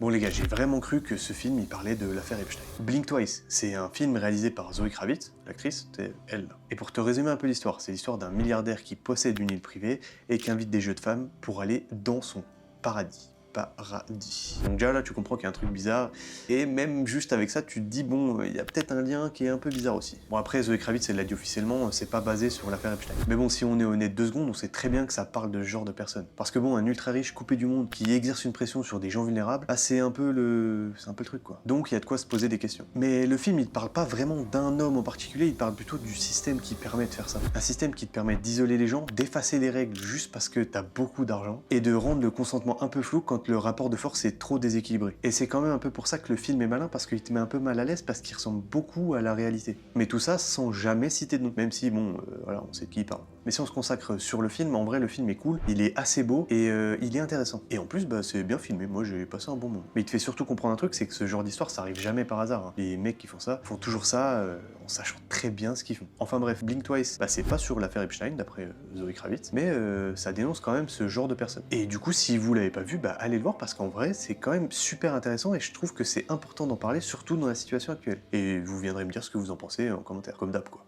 Bon les gars, j'ai vraiment cru que ce film il parlait de l'affaire Epstein. Blink Twice, c'est un film réalisé par Zoe Kravitz, l'actrice, c'est elle. Et pour te résumer un peu l'histoire, c'est l'histoire d'un milliardaire qui possède une île privée et qui invite des jeux de femmes pour aller dans son paradis. Paradis. Donc déjà là tu comprends qu'il y a un truc bizarre, et même juste avec ça tu te dis bon, il y a peut-être un lien qui est un peu bizarre aussi. Bon après Zoe Kravitz elle l'a dit officiellement, c'est pas basé sur l'affaire Epstein. Mais bon, si on est honnête 2 secondes, on sait très bien que ça parle de ce genre de personne. Parce que bon, un ultra riche coupé du monde qui exerce une pression sur des gens vulnérables, bah c'est un peu le truc quoi. Donc il y a de quoi se poser des questions. Mais le film il te parle pas vraiment d'un homme en particulier, il parle plutôt du système qui permet de faire ça. Un système qui te permet d'isoler les gens, d'effacer les règles juste parce que t'as beaucoup d'argent, et de rendre le consentement un peu flou quand le rapport de force est trop déséquilibré. Et c'est quand même un peu pour ça que le film est malin, parce qu'il te met un peu mal à l'aise, parce qu'il ressemble beaucoup à la réalité. Mais tout ça sans jamais citer de nom, même si bon, voilà, on sait de qui il parle. Mais si on se consacre sur le film, en vrai le film est cool, il est assez beau et il est intéressant. Et en plus, bah c'est bien filmé, moi j'ai passé un bon moment. Mais il te fait surtout comprendre un truc, c'est que ce genre d'histoire ça arrive jamais par hasard. Hein. Les mecs qui font ça font toujours ça en sachant très bien ce qu'ils font. Enfin bref, Blink Twice, bah c'est pas sur l'affaire Epstein d'après Zoe Kravitz, mais ça dénonce quand même ce genre de personnes. Et du coup, si vous l'avez pas vu, bah allez le voir parce qu'en vrai c'est quand même super intéressant et je trouve que c'est important d'en parler, surtout dans la situation actuelle. Et vous viendrez me dire ce que vous en pensez en commentaire, comme d'hab quoi.